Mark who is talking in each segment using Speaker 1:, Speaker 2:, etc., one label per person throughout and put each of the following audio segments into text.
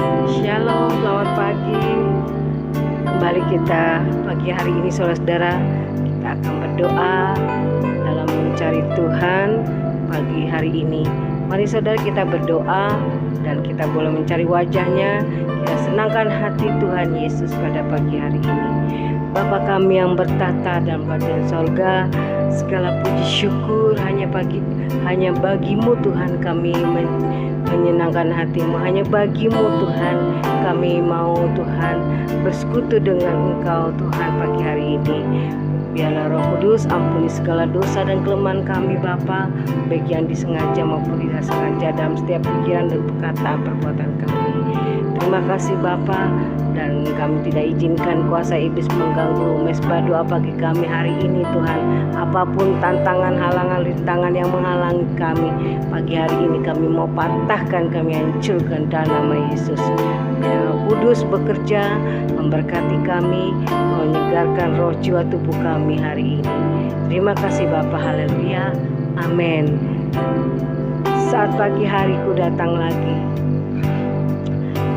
Speaker 1: Shalom, selamat pagi. Kembali kita pagi hari ini saudara-saudara, kita akan berdoa dalam mencari Tuhan pagi hari ini. Mari saudara kita berdoa dan kita boleh mencari wajahnya. Kita senangkan hati Tuhan Yesus pada pagi hari ini. Bapa kami yang bertata dalam kerajaan sorga, segala puji syukur hanya bagimu Tuhan, kami menyenangkan hatimu. Hanya bagimu Tuhan kami mau Tuhan bersekutu dengan Engkau Tuhan pagi hari ini. Biarlah Roh Kudus ampuni segala dosa dan kelemahan kami Bapa, baik yang disengaja maupun tidak sengaja dalam setiap pikiran dan perkataan perbuatan kami. Terima kasih Bapa, dan kami tidak izinkan kuasa iblis mengganggu mesbah doa pagi kami hari ini Tuhan. Apapun tantangan, halangan, rintangan yang menghalangi kami pagi hari ini, kami mau patahkan, kami hancurkan dalam nama Yesus. Ya, Kudus bekerja memberkati kami, menyegarkan roh jiwa tubuh kami hari ini. Terima kasih Bapa, haleluya, amin. Saat pagi hariku datang lagi,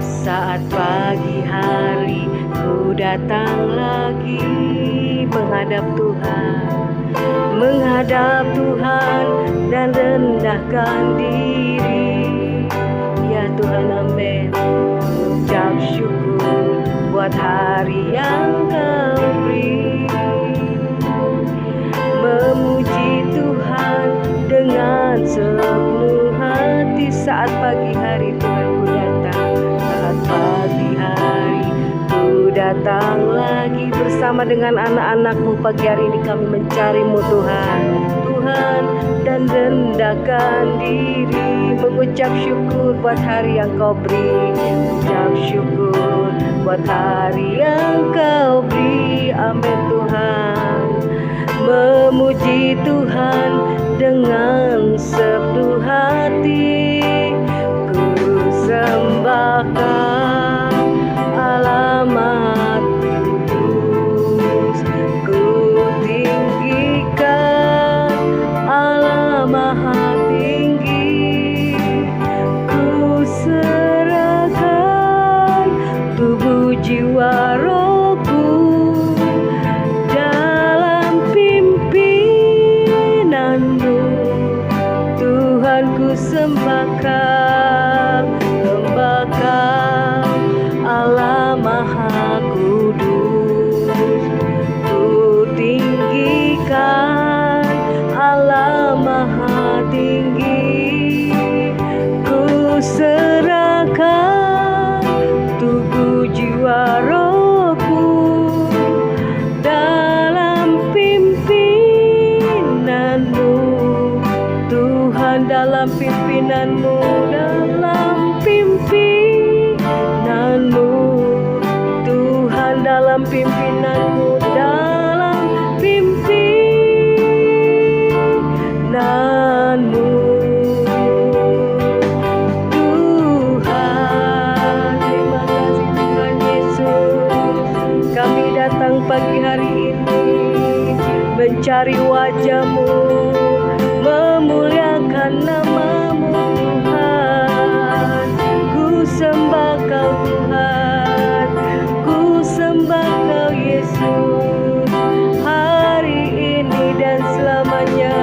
Speaker 1: saat pagi hari ku datang lagi menghadap Tuhan dan rendahkan diri. Ya Tuhan, amin. Ucap syukur buat hari yang Kau beri, memuji Tuhan dengan sepenuh hati. Saat pagi hari Tuhan ku datang, saat pagi hari ku datang lagi bersama dengan anak-anak-Mu. Pagi hari ini kami mencari-Mu Tuhan dan rendahkan diri, mengucap syukur buat hari yang Kau beri, mengucap syukur buat hari yang Kau beri, amin Tuhan. Memuji Tuhan dengan sepenuh hati, ku sembahkan Allah Maha Kudus, ku tinggikan Allah Maha Tinggi, ku serahkan tubuh jiwa rohku dalam pimpinanmu. Tuhan ku sembahkan Allah Maha Kudus, ku tinggikan Allah Maha Tinggi, ku serahkan tubuh jiwa rohku dalam pimpinanmu. Tuhan dalam pimpinanmu, dalam pimpinanmu. Tuhan dalam pimpinanmu, dalam pimpinanmu. Tuhan, terima kasih Tuhan Yesus. Kami datang pagi hari ini mencari wajah-Mu, memuliakan nama-Mu Tuhan. Ku sembah Kau Tuhan, ku sembah Kau Yesus, hari ini dan selamanya.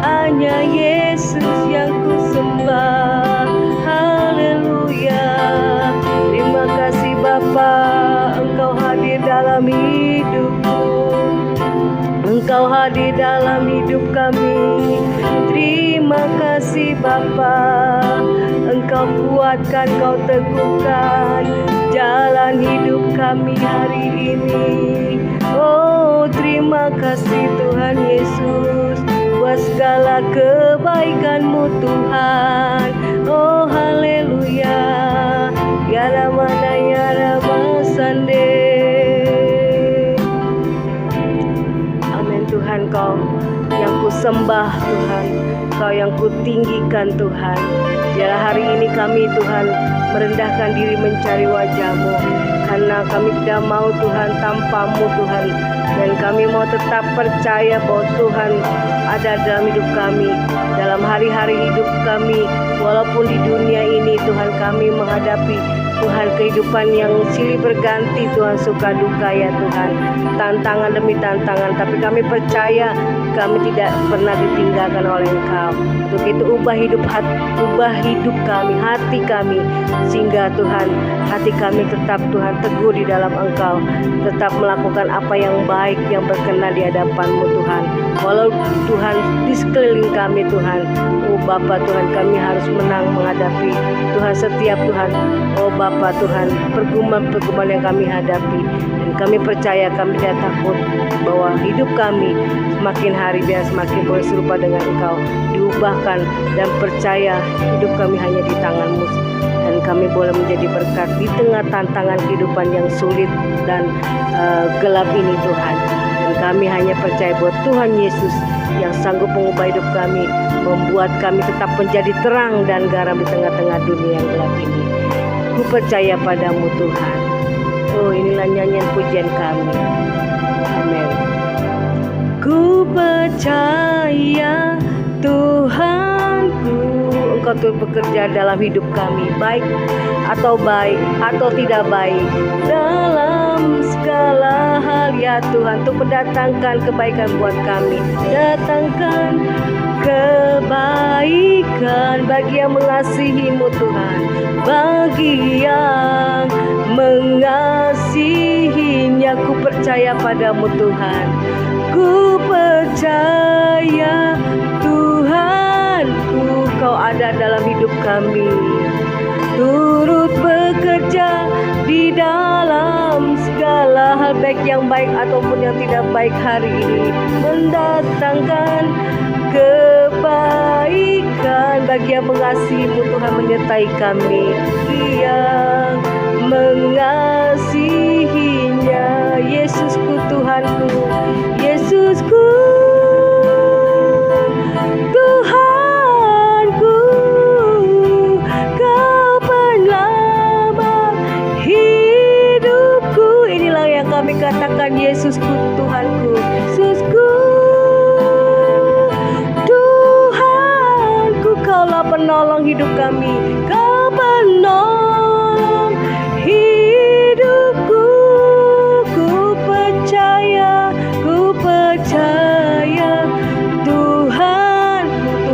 Speaker 1: Hanya Yesus yang ku sembah, haleluya. Terima kasih Bapa, Engkau hadir dalam hidupku, Engkau hadir dalam hidup kami. Terima kasih Bapa, Engkau kuatkan, Kau teguhkan jalan hidup kami hari ini. Oh, terima kasih Tuhan Yesus buat segala kebaikan-Mu Tuhan. Oh, haleluya. Ya Ramana ya Ramasande. Tuhan, Kau yang ku sembah Tuhan, Kau yang ku tinggikan Tuhan. Biarlah hari ini kami Tuhan merendahkan diri mencari wajah-Mu, karena kami tidak mau Tuhan tanpa-Mu Tuhan. Dan kami mau tetap percaya bahwa Tuhan ada dalam hidup kami, dalam hari-hari hidup kami. Walaupun di dunia ini Tuhan kami menghadapi Tuhan, kehidupan yang silih berganti Tuhan, suka duka ya Tuhan, tantangan demi tantangan, tapi kami percaya kami tidak pernah ditinggalkan oleh Engkau. Untuk itu ubah hidup kami, hati kami, sehingga Tuhan hati kami tetap Tuhan teguh di dalam Engkau, tetap melakukan apa yang baik, yang berkenan di hadapan-Mu Tuhan. Walau Tuhan di sekeliling kami Tuhan, oh Bapa Tuhan, kami harus menang menghadapi Tuhan setiap Tuhan, oh Bapa Tuhan, pergumulan yang kami hadapi, dan kami percaya, kami tidak takut bahwa hidup kami semakin hari biar semakin boleh serupa dengan Engkau, diubahkan, dan percaya hidup kami hanya di tangan-Mu, dan kami boleh menjadi berkat di tengah tantangan kehidupan yang sulit dan gelap ini Tuhan. Dan kami hanya percaya bahwa Tuhan Yesus yang sanggup mengubah hidup kami, membuat kami tetap menjadi terang dan garam di tengah-tengah dunia yang gelap ini. Ku percaya padamu Tuhan. Oh, inilah nyanyian pujian kami. Amin. Ku percaya Tuhanku, Engkau turut bekerja dalam hidup kami, baik atau tidak baik, dalam segala hal ya Tuhan, untuk mendatangkan kebaikan buat kami, datangkan kebaikan bagi yang mengasihi-Mu Tuhan, bagi yang mengasihinya. Ku percaya padamu Tuhan, ku percaya Tuhanku, Kau ada dalam hidup kami, turut bekerja di dalam segala hal, baik yang baik ataupun yang tidak baik hari ini, mendatangkan kebaikan bagi yang mengasihi-Mu Tuhan, menyertai kami yang mengasihinya. Yesusku Tuhanku, Yesusku Tuhanku, Kau penyelamat hidupku. Inilah yang kami katakan, Yesusku Tuhanku, Yesusku Tuhanku, Kaulah penolong hidup kami, Kau penolong hidupku. Ku percaya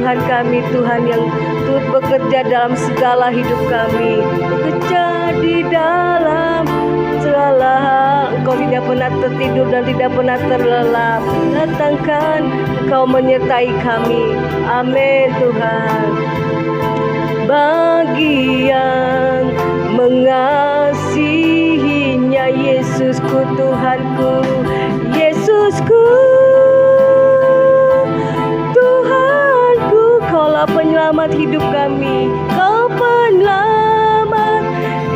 Speaker 1: Tuhan kami, Tuhan yang turut bekerja dalam segala hidup kami, bekerja di dalam segala hal. Engkau tidak pernah tertidur dan tidak pernah terlelap, datangkan Engkau menyertai kami. Amin Tuhan. Bagi yang mengasihinya, Yesusku Tuhanku, Yesusku Tuhanku, Kaulah penyelamat hidup kami, Kau penyelamat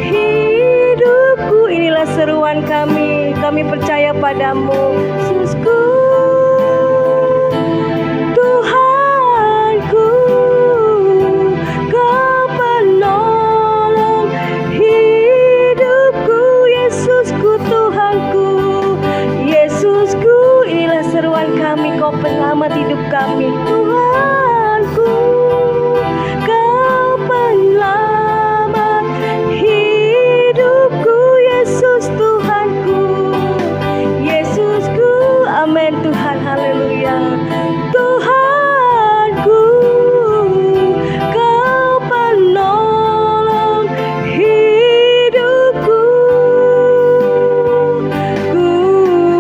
Speaker 1: hidupku. Inilah seruan kami, kami percaya padamu, Yesusku Tuhanku, Kau penolong hidupku. Yesusku Tuhanku, Yesusku, inilah seruan kami, Kau penyelamat hidup kami, Tuhanku, Kau penyelamat hidupku. Yesus Tuhanku, Yesusku. Amin Tuhan, haleluya. Tuhanku, Kau penolong hidupku. Ku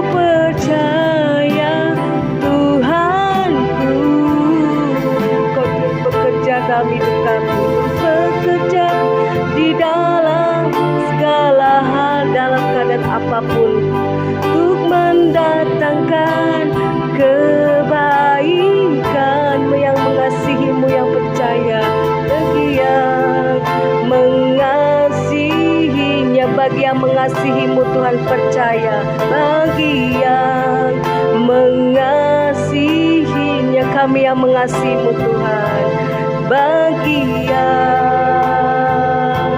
Speaker 1: percaya Tuhanku, Kau bekerja dalam hidup kami, bekerja di dalam segala hal, dalam keadaan apapun, untuk mendatangkan kebaikan yang mengasihi-Mu, yang percaya, bagi yang mengasihinya, bagi yang mengasihi-Mu Tuhan, percaya, bagi yang mengasihinya, kami yang mengasihi-Mu Tuhan, bagi yang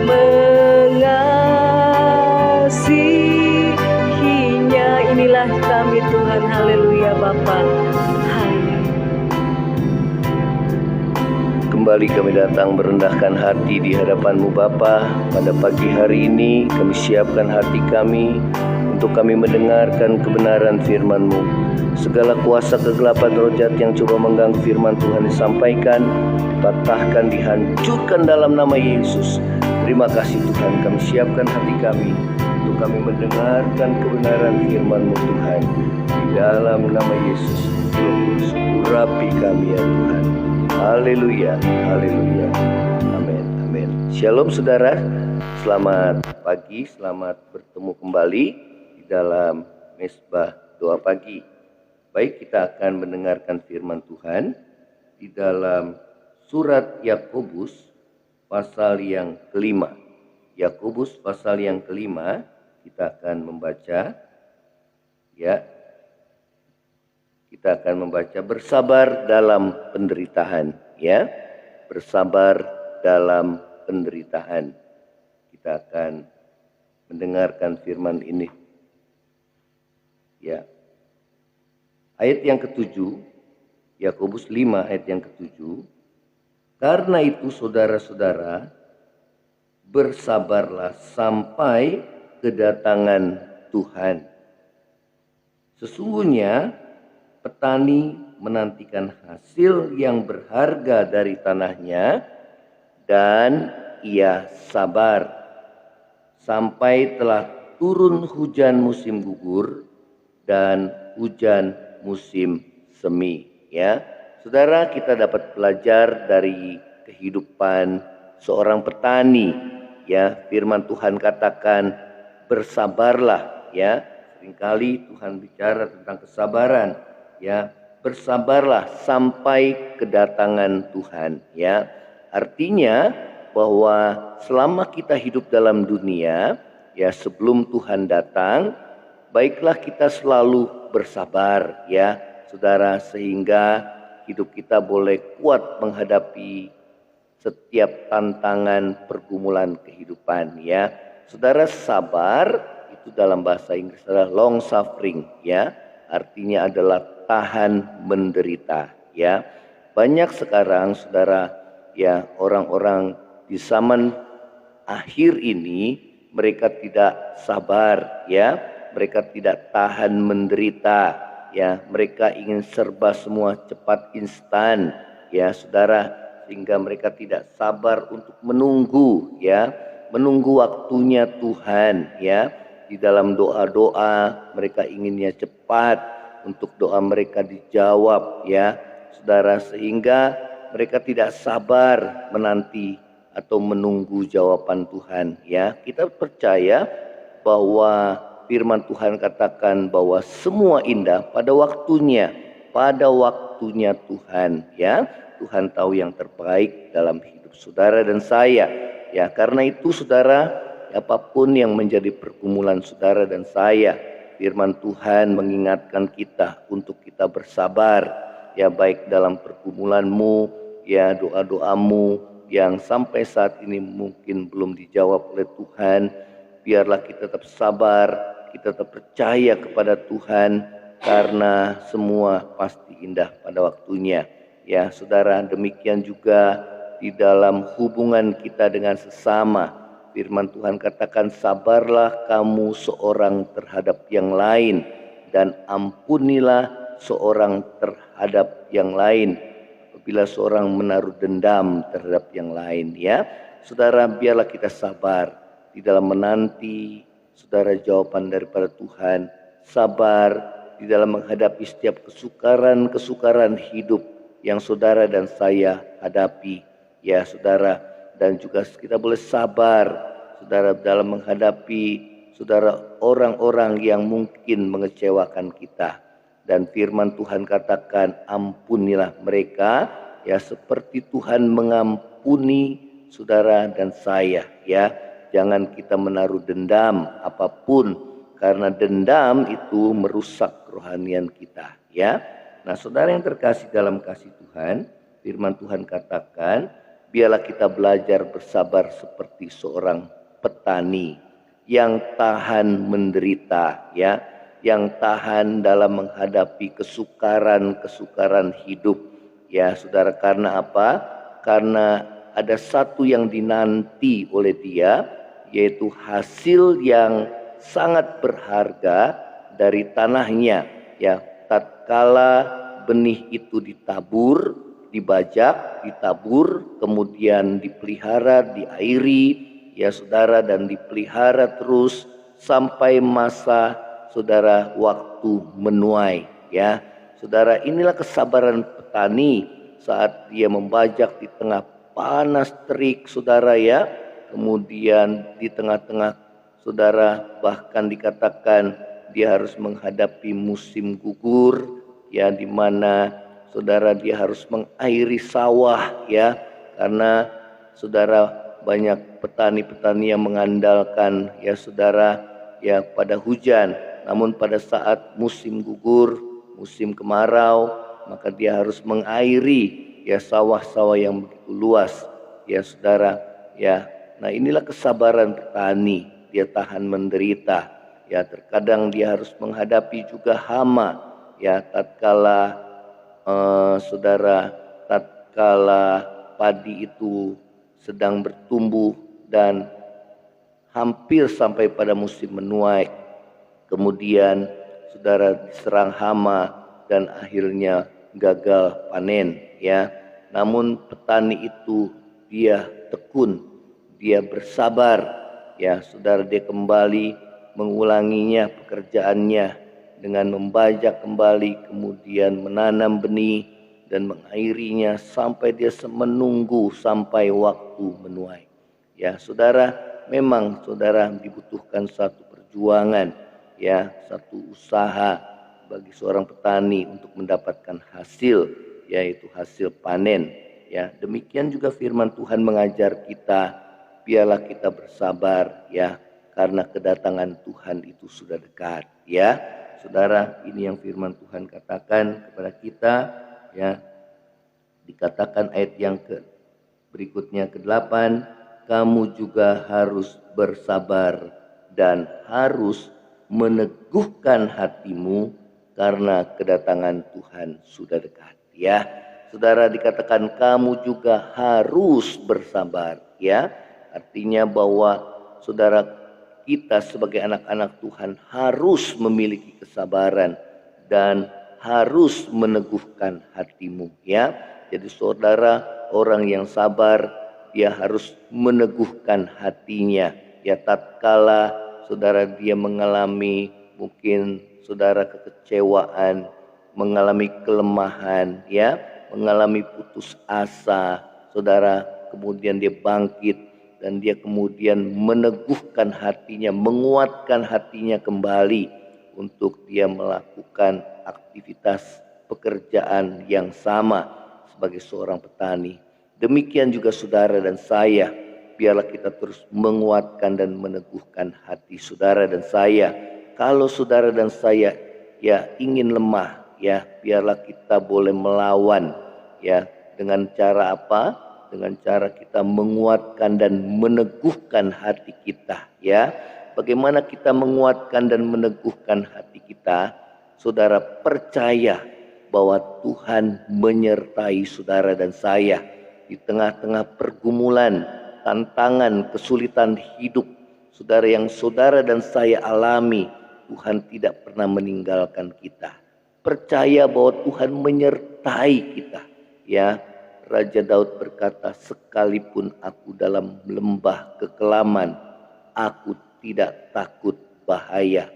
Speaker 1: mengasihinya. Inilah kami Tuhan, haleluya Bapa. Haleluya.
Speaker 2: kembali kami datang merendahkan hati di hadapan-Mu Bapa. Pada pagi hari ini kami siapkan hati kami untuk kami mendengarkan kebenaran firman-Mu. Segala kuasa kegelapan roh jahat yang coba mengganggu firman Tuhan disampaikan, patahkan, dihancurkan dalam nama Yesus. Terima kasih Tuhan, kami siapkan hati kami untuk kami mendengarkan kebenaran firman-Mu Tuhan. Di dalam nama Yesus, urapi kami ya Tuhan. Haleluya, haleluya, amin, amin. Shalom saudara, selamat pagi, selamat bertemu kembali di dalam mesbah doa pagi. Baik, kita akan mendengarkan firman Tuhan di dalam surat Yakobus pasal yang kelima. Yakobus pasal yang kelima, kita akan membaca ya. Kita akan membaca bersabar dalam penderitaan ya. Bersabar dalam penderitaan. Kita akan mendengarkan firman ini. Ya. Ayat yang ke-7, Yakobus 5 ayat yang ke-7. Karena itu saudara-saudara, bersabarlah sampai kedatangan Tuhan. Sesungguhnya petani menantikan hasil yang berharga dari tanahnya, dan ia sabar sampai telah turun hujan musim gugur dan hujan musim semi. Ya, saudara, kita dapat belajar dari kehidupan seorang petani. Ya, firman Tuhan katakan bersabarlah. Ya, seringkali Tuhan bicara tentang kesabaran. Ya, bersabarlah sampai kedatangan Tuhan. Ya, artinya bahwa selama kita hidup dalam dunia, ya, sebelum Tuhan datang, baiklah kita selalu bersabar ya saudara, sehingga hidup kita boleh kuat menghadapi setiap tantangan pergumulan kehidupan ya. Saudara, sabar itu dalam bahasa Inggris adalah long suffering ya. Artinya adalah tahan menderita ya. Banyak sekarang saudara ya, orang-orang di zaman akhir ini mereka tidak sabar ya, mereka tidak tahan menderita ya, mereka ingin serba semua cepat instan ya saudara, sehingga mereka tidak sabar untuk menunggu ya, menunggu waktunya Tuhan ya. Di dalam doa-doa mereka inginnya cepat untuk doa mereka dijawab ya saudara, sehingga mereka tidak sabar menanti atau menunggu jawaban Tuhan ya. Kita percaya bahwa firman Tuhan katakan bahwa semua indah pada waktunya Tuhan ya. Tuhan tahu yang terbaik dalam hidup saudara dan saya ya. Karena itu saudara, apapun yang menjadi pergumulan saudara dan saya, firman Tuhan mengingatkan kita untuk kita bersabar ya, baik dalam pergumulanmu ya, doa-doamu yang sampai saat ini mungkin belum dijawab oleh Tuhan, biarlah kita tetap sabar, kita tetap percaya kepada Tuhan, karena semua pasti indah pada waktunya ya saudara. Demikian juga di dalam hubungan kita dengan sesama, firman Tuhan katakan sabarlah kamu seorang terhadap yang lain, dan ampunilah seorang terhadap yang lain apabila seorang menaruh dendam terhadap yang lain ya. Saudara, biarlah kita sabar di dalam menanti saudara jawaban daripada Tuhan, sabar di dalam menghadapi setiap kesukaran hidup yang saudara dan saya hadapi ya saudara. Dan juga kita boleh sabar saudara dalam menghadapi saudara orang-orang yang mungkin mengecewakan kita. Dan firman Tuhan katakan ampunilah mereka ya, seperti Tuhan mengampuni saudara dan saya ya. Jangan kita menaruh dendam apapun, karena dendam itu merusak kerohanian kita ya. Nah saudara yang terkasih dalam kasih Tuhan, firman Tuhan katakan biarlah kita belajar bersabar seperti seorang petani yang tahan menderita ya, yang tahan dalam menghadapi kesukaran hidup ya saudara. Karena apa? karena ada satu yang dinanti oleh dia, yaitu hasil yang sangat berharga dari tanahnya. Ya, tatkala benih itu ditabur, dibajak, ditabur, kemudian dipelihara, diairi, ya saudara, dan dipelihara terus sampai masa saudara waktu menuai. Ya, saudara, inilah kesabaran petani saat dia membajak di tengah panas terik, saudara ya. Kemudian di tengah-tengah saudara bahkan dikatakan dia harus menghadapi musim gugur, ya, di mana saudara dia harus mengairi sawah, ya, karena saudara banyak petani-petani yang mengandalkan, ya saudara, ya, pada hujan. Namun pada saat musim gugur, musim kemarau, maka dia harus mengairi, ya, sawah-sawah yang begitu luas, ya saudara, ya. Nah, inilah kesabaran petani, dia tahan menderita, ya, terkadang dia harus menghadapi juga hama, ya, tatkala saudara, tatkala padi itu sedang bertumbuh dan hampir sampai pada musim menuai, kemudian saudara diserang hama dan akhirnya gagal panen, ya. Namun petani itu dia tekun, dia bersabar, ya saudara, dia kembali mengulanginya pekerjaannya dengan membajak kembali, kemudian menanam benih dan mengairinya sampai dia menunggu sampai waktu menuai. Ya saudara, memang saudara dibutuhkan satu perjuangan, ya, satu usaha bagi seorang petani untuk mendapatkan hasil, yaitu hasil panen. Ya, demikian juga firman Tuhan mengajar kita, biarlah kita bersabar, ya, karena kedatangan Tuhan itu sudah dekat, ya. Saudara, ini yang firman Tuhan katakan kepada kita, ya. Dikatakan ayat yang berikutnya ke-8, kamu juga harus bersabar dan harus meneguhkan hatimu karena kedatangan Tuhan sudah dekat, ya. Saudara, dikatakan kamu juga harus bersabar, ya. Artinya bahwa saudara, kita sebagai anak-anak Tuhan harus memiliki kesabaran dan harus meneguhkan hatimu, ya. Jadi saudara, orang yang sabar dia harus meneguhkan hatinya, ya, tatkala saudara dia mengalami mungkin saudara kekecewaan, mengalami kelemahan, ya, mengalami putus asa, saudara, kemudian dia bangkit dan dia kemudian meneguhkan hatinya, menguatkan hatinya kembali untuk dia melakukan aktivitas pekerjaan yang sama sebagai seorang petani. Demikian juga saudara dan saya, biarlah kita terus menguatkan dan meneguhkan hati saudara dan saya. Kalau saudara dan saya, ya, ingin lemah, ya, biarlah kita boleh melawan, ya, dengan cara apa? Dengan cara kita menguatkan dan meneguhkan hati kita, ya. Bagaimana kita menguatkan dan meneguhkan hati kita? Saudara, percaya bahwa Tuhan menyertai saudara dan saya di tengah-tengah pergumulan, tantangan, kesulitan hidup saudara yang saudara dan saya alami. Tuhan tidak pernah meninggalkan kita. Percaya bahwa Tuhan menyertai kita, ya. Raja Daud berkata, sekalipun aku dalam lembah kekelaman, aku tidak takut bahaya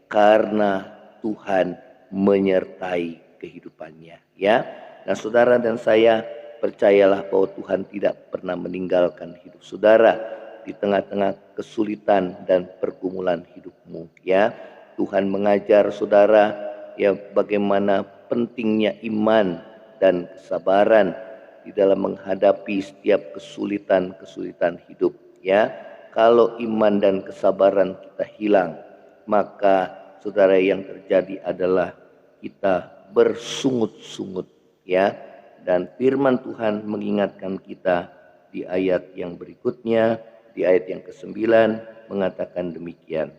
Speaker 2: karena Tuhan menyertai kehidupannya, ya. Nah, saudara dan saya, percayalah bahwa Tuhan tidak pernah meninggalkan hidup saudara di tengah-tengah kesulitan dan pergumulan hidupmu, ya. Tuhan mengajar saudara, ya, bagaimana pentingnya iman dan kesabaran di dalam menghadapi setiap kesulitan-kesulitan hidup, ya. Kalau iman dan kesabaran kita hilang, maka saudara yang terjadi adalah kita bersungut-sungut, ya. Dan firman Tuhan mengingatkan kita di ayat yang berikutnya, di ayat yang ke-9 mengatakan demikian.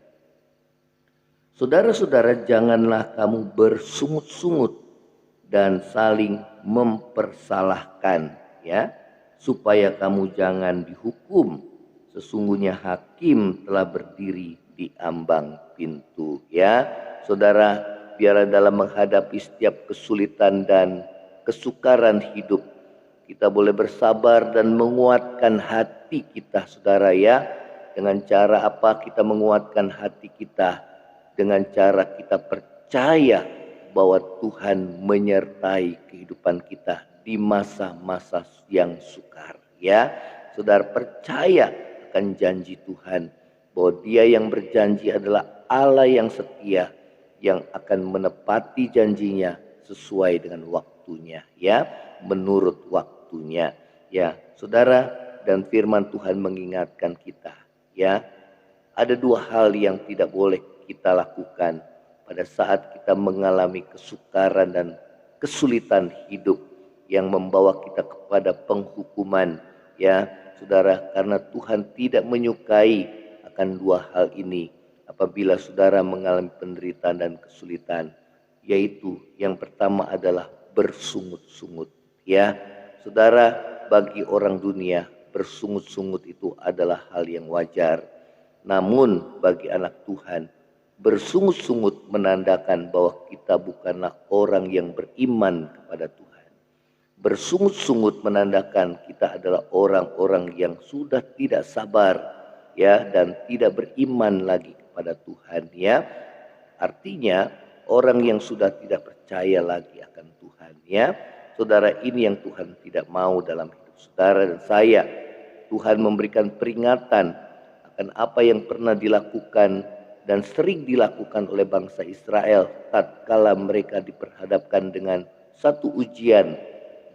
Speaker 2: Saudara-saudara, janganlah kamu bersungut-sungut dan saling mempersalahkan, ya. supaya kamu jangan dihukum. Sesungguhnya hakim telah berdiri di ambang pintu. Ya, saudara, biarlah dalam menghadapi setiap kesulitan dan kesukaran hidup, kita boleh bersabar dan menguatkan hati kita, saudara ya. Dengan cara apa kita menguatkan hati kita? Dengan cara kita percaya bahwa Tuhan menyertai kehidupan kita di masa-masa yang sukar. Ya, saudara percaya akan janji Tuhan bahwa Dia yang berjanji adalah Allah yang setia, yang akan menepati janjinya sesuai dengan waktunya, ya, menurut waktunya. Ya, saudara, dan firman Tuhan mengingatkan kita, ya, ada dua hal yang tidak boleh kita lakukan pada saat kita mengalami kesukaran dan kesulitan hidup yang membawa kita kepada penghukuman, ya saudara, karena Tuhan tidak menyukai akan dua hal ini apabila saudara mengalami penderitaan dan kesulitan, yaitu yang pertama adalah bersungut-sungut. Ya saudara, bagi orang dunia bersungut-sungut itu adalah hal yang wajar, namun bagi anak Tuhan, bersungut-sungut menandakan bahwa kita bukanlah orang yang beriman kepada Tuhan. Bersungut-sungut menandakan kita adalah orang-orang yang sudah tidak sabar, ya, dan tidak beriman lagi kepada Tuhan, ya. Artinya orang yang sudah tidak percaya lagi akan Tuhan, ya. Saudara, ini yang Tuhan tidak mau dalam hidup saudara dan saya. Tuhan memberikan peringatan akan apa yang pernah dilakukan dan sering dilakukan oleh bangsa Israel tatkala mereka diperhadapkan dengan satu ujian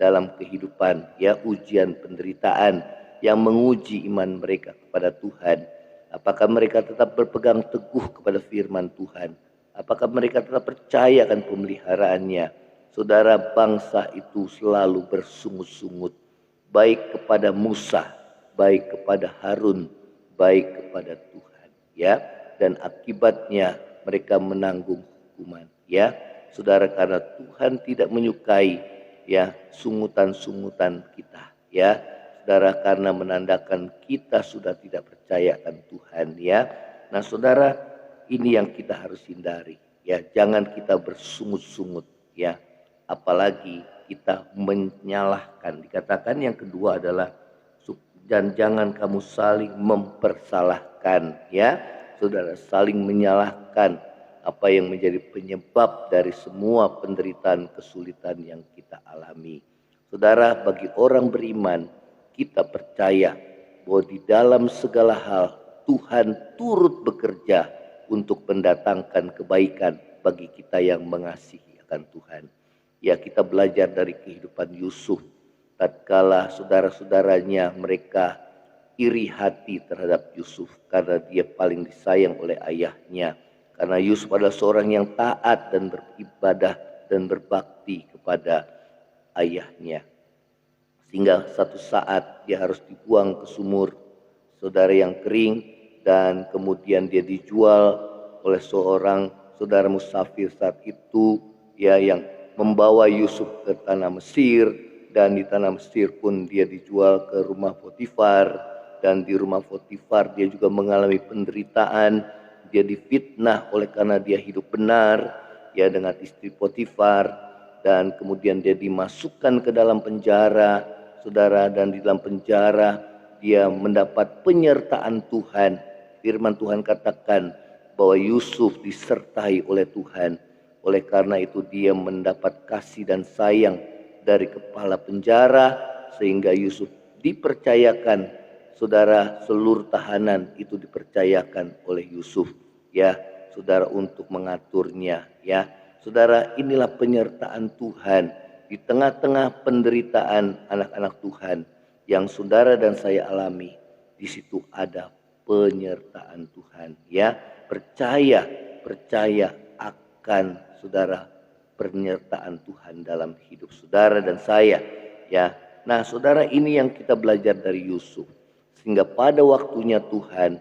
Speaker 2: dalam kehidupan, ya, ujian penderitaan yang menguji iman mereka kepada Tuhan. Apakah mereka tetap berpegang teguh kepada firman Tuhan? Apakah mereka tetap percaya akan pemeliharaannya? Saudara, bangsa itu selalu bersungut-sungut, baik kepada Musa, baik kepada Harun, baik kepada Tuhan, ya. Dan akibatnya mereka menanggung hukuman, ya saudara, karena Tuhan tidak menyukai, ya, sungutan-sungutan kita, ya saudara, karena menandakan kita sudah tidak percaya akan Tuhan, ya. Nah saudara, ini yang kita harus hindari, ya, jangan kita bersungut-sungut, ya, apalagi kita menyalahkan. Dikatakan yang kedua adalah dan jangan kamu saling mempersalahkan, ya saudara, saling menyalahkan apa yang menjadi penyebab dari semua penderitaan kesulitan yang kita alami. Saudara, bagi orang beriman, kita percaya bahwa di dalam segala hal Tuhan turut bekerja untuk mendatangkan kebaikan bagi kita yang mengasihi akan Tuhan. Ya, kita belajar dari kehidupan Yusuf tatkala saudara-saudaranya mereka iri hati terhadap Yusuf karena dia paling disayang oleh ayahnya. Karena Yusuf adalah seorang yang taat dan beribadah dan berbakti kepada ayahnya. Sehingga satu saat dia harus dibuang ke sumur, saudara, yang kering, dan kemudian dia dijual oleh seorang saudara musafir saat itu, ya, yang membawa Yusuf ke tanah Mesir, dan di tanah Mesir pun dia dijual ke rumah Potifar. Dan di rumah Potifar dia juga mengalami penderitaan, dia difitnah oleh karena dia hidup benar, ya, dengan istri Potifar, dan kemudian dia dimasukkan ke dalam penjara, saudara, dan di dalam penjara dia mendapat penyertaan Tuhan. Firman Tuhan katakan bahwa Yusuf disertai oleh Tuhan, oleh karena itu dia mendapat kasih dan sayang dari kepala penjara, sehingga Yusuf dipercayakan, saudara, seluruh tahanan itu dipercayakan oleh Yusuf, ya saudara, untuk mengaturnya, ya saudara. Inilah penyertaan Tuhan di tengah-tengah penderitaan anak-anak Tuhan yang saudara dan saya alami. Di situ ada penyertaan Tuhan, ya, percaya akan, saudara, penyertaan Tuhan dalam hidup saudara dan saya, ya. Nah saudara, ini yang kita belajar dari Yusuf. Sehingga pada waktunya Tuhan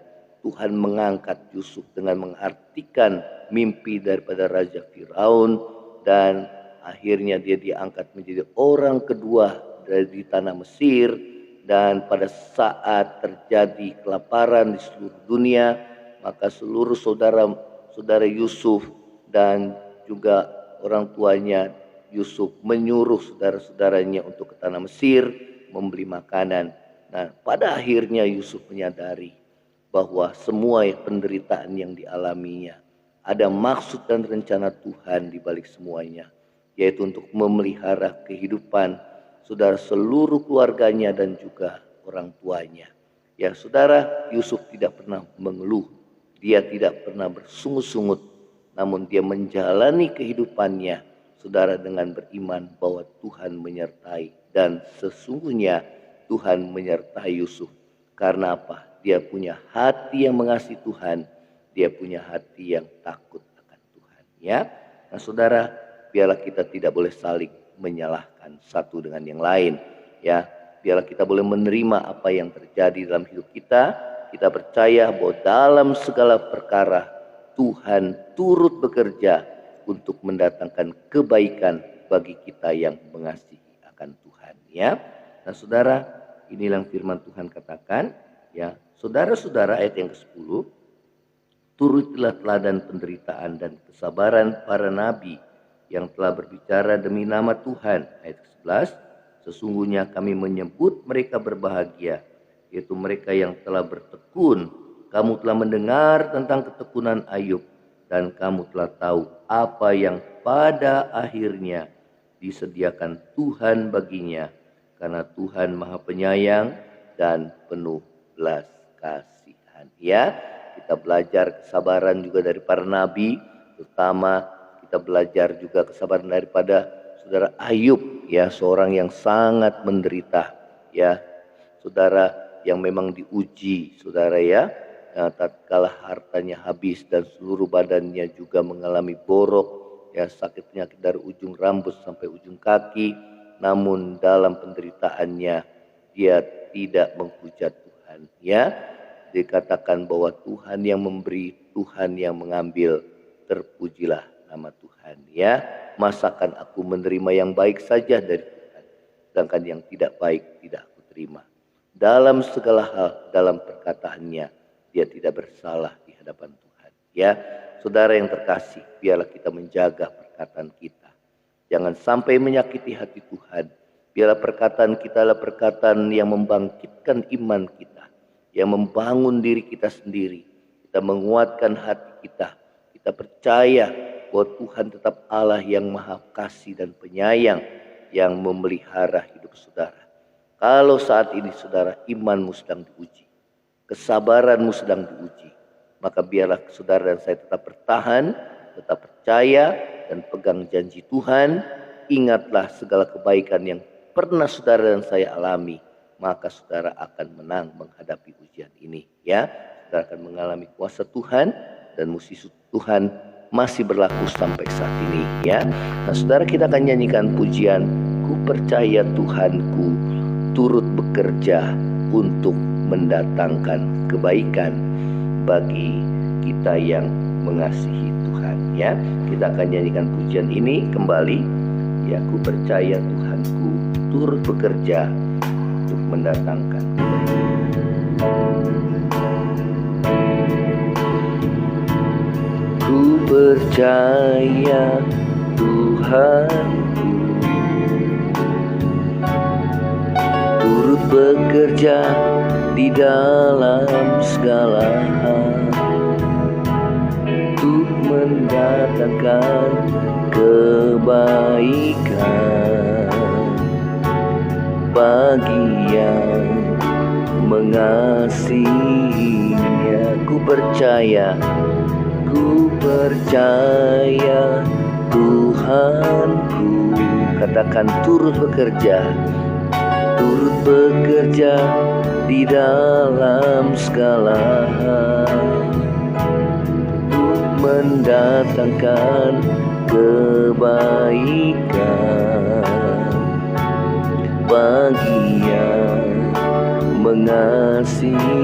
Speaker 2: mengangkat Yusuf dengan mengartikan mimpi daripada Raja Firaun, dan akhirnya dia diangkat menjadi orang kedua dari tanah Mesir, dan pada saat terjadi kelaparan di seluruh dunia, maka seluruh saudara Yusuf dan juga orang tuanya Yusuf menyuruh saudara-saudaranya untuk ke tanah Mesir membeli makanan. Nah, pada akhirnya Yusuf menyadari bahwa semua penderitaan yang dialaminya ada maksud dan rencana Tuhan di balik semuanya, yaitu untuk memelihara kehidupan saudara seluruh keluarganya dan juga orang tuanya. Ya, saudara, Yusuf tidak pernah mengeluh, dia tidak pernah bersungut-sungut, namun dia menjalani kehidupannya, saudara, dengan beriman bahwa Tuhan menyertai. Dan sesungguhnya Tuhan menyertai Yusuf. Karena apa? Dia punya hati yang mengasihi Tuhan, dia punya hati yang takut akan Tuhan. Ya, nah saudara, biarlah kita tidak boleh saling menyalahkan satu dengan yang lain. Ya, biarlah kita boleh menerima apa yang terjadi dalam hidup kita. Kita percaya bahwa dalam segala perkara Tuhan turut bekerja untuk mendatangkan kebaikan bagi kita yang mengasihi akan Tuhan. Ya, nah saudara, inilah firman Tuhan katakan. Ya, saudara-saudara, ayat yang ke-10, turutilah teladan penderitaan dan kesabaran para nabi yang telah berbicara demi nama Tuhan. Ayat ke-11, sesungguhnya kami menyebut mereka berbahagia, yaitu mereka yang telah bertekun. Kamu telah mendengar tentang ketekunan Ayub, dan kamu telah tahu apa yang pada akhirnya disediakan Tuhan baginya, karena Tuhan Maha Penyayang dan penuh belas kasihan. Ya, kita belajar kesabaran juga dari para nabi, terutama kita belajar juga kesabaran daripada saudara Ayub, ya, seorang yang sangat menderita, ya, saudara, yang memang diuji, saudara, ya. Nah, tatkala hartanya habis dan seluruh badannya juga mengalami borok, ya, sakit penyakit dari ujung rambut sampai ujung kaki, namun dalam penderitaannya dia tidak menghujat Tuhan. Ya, dikatakan bahwa Tuhan yang memberi, Tuhan yang mengambil, terpujilah nama Tuhan. Ya, masakan aku menerima yang baik saja dari Tuhan, sedangkan yang tidak baik tidak aku terima. Dalam segala hal, dalam perkataannya dia tidak bersalah di hadapan Tuhan. Ya, saudara yang terkasih, biarlah kita menjaga perkataan kita. Jangan sampai menyakiti hati Tuhan. Biarlah perkataan kita adalah perkataan yang membangkitkan iman kita, yang membangun diri kita sendiri. Kita menguatkan hati kita. Kita percaya bahwa Tuhan tetap Allah yang maha kasih dan penyayang, yang memelihara hidup saudara. Kalau saat ini saudara imanmu sedang diuji, kesabaranmu sedang diuji, maka biarlah saudara dan saya tetap bertahan, tetap percaya dan pegang janji Tuhan. Ingatlah segala kebaikan yang pernah saudara dan saya alami, maka saudara akan menang menghadapi ujian ini. Ya, saudara akan mengalami kuasa Tuhan dan mukjizat Tuhan masih berlaku sampai saat ini. Ya, nah saudara, kita akan nyanyikan pujian Ku Percaya Tuhanku turut bekerja untuk mendatangkan kebaikan bagi kita yang mengasihi Tuhan. Ya, kita akan nyanyikan pujian ini kembali. Ya, ku percaya Tuhanku turut bekerja untuk mendatangkan kebaikan. Ku percaya Tuhanku turut bekerja di dalam segala hal untuk mendatangkan kebaikan bagi yang mengasihinya. Ku percaya Tuhanku, katakan turut bekerja di dalam segala hal untuk mendatangkan kebaikan bagi yang mengasihinya.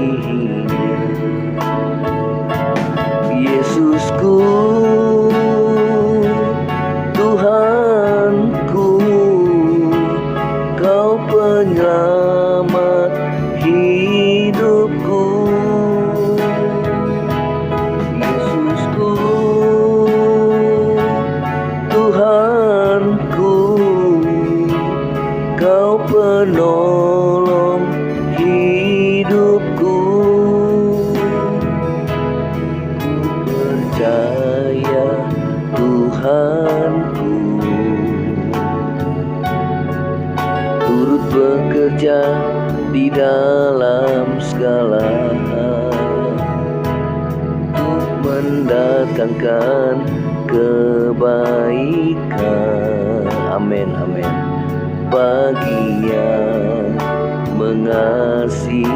Speaker 2: Yesusku, Tuhanku, Kau penyelamat mendatangkan kebaikan. Amin, amin. Bagi yang mengasihinya,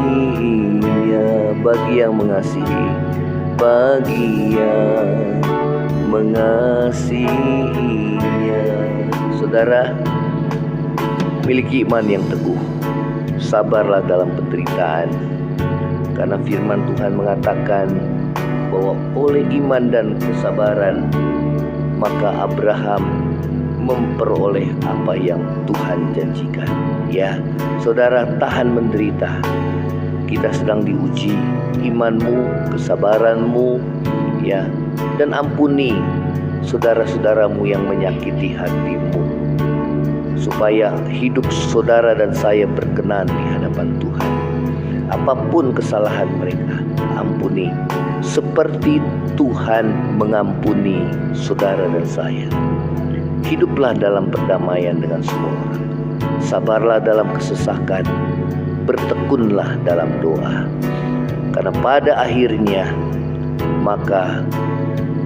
Speaker 2: bagi yang mengasihi, bagi yang mengasihinya. Saudara, miliki iman yang teguh, sabarlah dalam penderitaan, karena firman Tuhan mengatakan bahwa oleh iman dan kesabaran maka Abraham memperoleh apa yang Tuhan janjikan. Ya, saudara, tahan menderita. Kita sedang diuji imanmu, kesabaranmu, ya, dan ampuni saudara-saudaramu yang menyakiti hatimu, supaya hidup saudara dan saya berkenan di hadapan Tuhan. Apapun kesalahan mereka, ampuni seperti Tuhan mengampuni saudara dan saya. Hiduplah dalam perdamaian dengan semua orang. Sabarlah dalam kesesakan, bertekunlah dalam doa. Karena pada akhirnya maka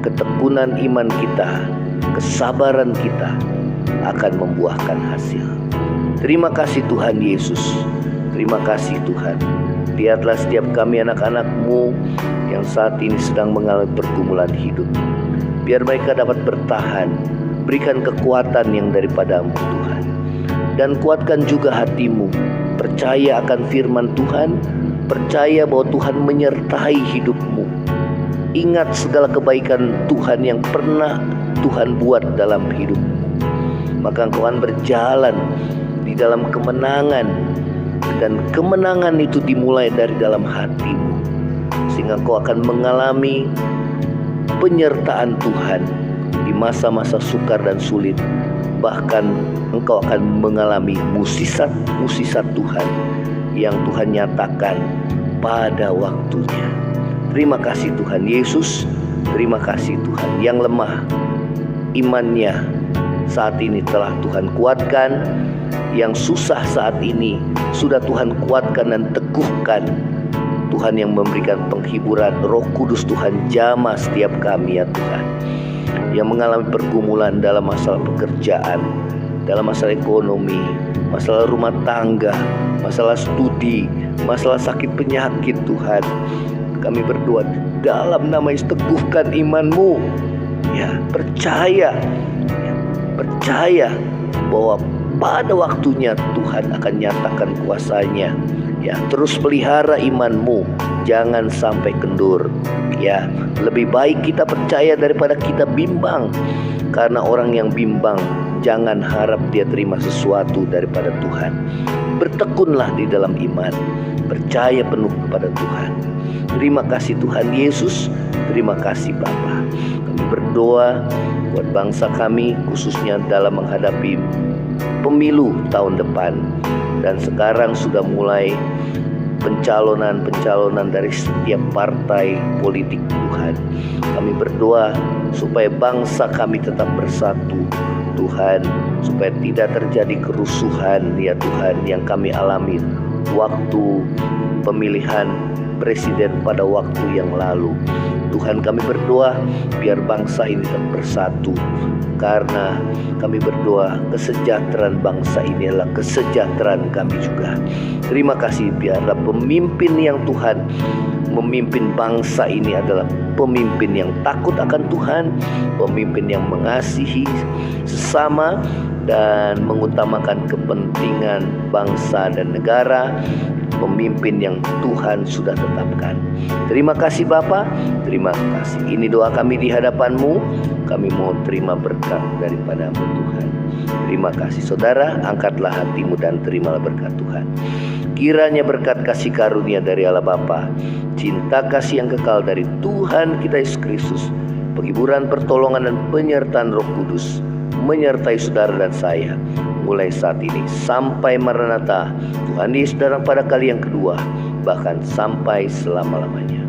Speaker 2: ketekunan iman kita, kesabaran kita akan membuahkan hasil. Terima kasih Tuhan Yesus. Terima kasih Tuhan. Lihatlah setiap kami anak-anak-Mu yang saat ini sedang mengalami pergumulan hidup. Biar mereka dapat bertahan. Berikan kekuatan yang daripada-Mu Tuhan. Dan kuatkan juga hatimu. Percaya akan firman Tuhan. Percaya bahwa Tuhan menyertai hidupmu. Ingat segala kebaikan Tuhan yang pernah Tuhan buat dalam hidupmu. Maka engkau akan berjalan di dalam kemenangan. Dan kemenangan itu dimulai dari dalam hatimu. Sehingga engkau akan mengalami penyertaan Tuhan di masa-masa sukar dan sulit. Bahkan engkau akan mengalami musisat Tuhan yang Tuhan nyatakan pada waktunya. Terima kasih Tuhan Yesus. Terima kasih Tuhan yang lemah imannya saat ini telah Tuhan kuatkan. Yang susah saat ini sudah Tuhan kuatkan dan teguhkan. Tuhan yang memberikan penghiburan, Roh Kudus Tuhan jamah setiap kami ya Tuhan, yang mengalami pergumulan dalam masalah pekerjaan, dalam masalah ekonomi, masalah rumah tangga, masalah studi, masalah sakit penyakit Tuhan. Kami berdoa dalam nama Yesus, teguhkan imanmu. Ya, percaya bahwa pada waktunya Tuhan akan nyatakan kuasanya. Ya, terus pelihara imanmu, jangan sampai kendur. Ya, lebih baik kita percaya daripada kita bimbang. Karena orang yang bimbang, jangan harap dia terima sesuatu daripada Tuhan. Bertekunlah di dalam iman, percaya penuh kepada Tuhan. Terima kasih Tuhan Yesus. Terima kasih Bapa. Kami berdoa buat bangsa kami, khususnya dalam menghadapi pemilu tahun depan. Dan sekarang sudah mulai pencalonan dari setiap partai politik Tuhan. Kami berdoa supaya bangsa kami tetap bersatu Tuhan, supaya tidak terjadi kerusuhan ya Tuhan yang kami alami waktu pemilihan presiden pada waktu yang lalu. Tuhan, kami berdoa biar bangsa ini tetap bersatu, karena kami berdoa kesejahteraan bangsa ini adalah kesejahteraan kami juga. Terima kasih, biarlah pemimpin yang Tuhan memimpin bangsa ini adalah pemimpin yang takut akan Tuhan, pemimpin yang mengasihi sesama dan mengutamakan kepentingan bangsa dan negara, pemimpin yang Tuhan sudah tetapkan. Terima kasih Bapa, terima kasih. Ini doa kami di hadapan-Mu. Kami mohon terima berkat daripada-Mu Tuhan. Terima kasih saudara, angkatlah hatimu dan terimalah berkat Tuhan. Kiranya berkat kasih karunia dari Allah Bapa, cinta kasih yang kekal dari Tuhan kita Yesus Kristus, penghiburan, pertolongan dan penyertaan Roh Kudus menyertai saudara dan saya mulai saat ini sampai Maranatha, Tuhan Yesus datang pada kali yang kedua, bahkan sampai selama-lamanya.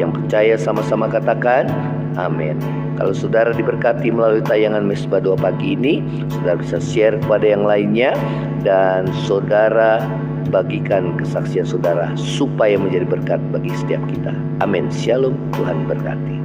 Speaker 2: Yang percaya sama-sama katakan amin. Kalau saudara diberkati melalui tayangan Mesbah Doa pagi ini, saudara bisa share kepada yang lainnya, dan saudara bagikan kesaksian saudara supaya menjadi berkat bagi setiap kita. Amin. Shalom, Tuhan berkati.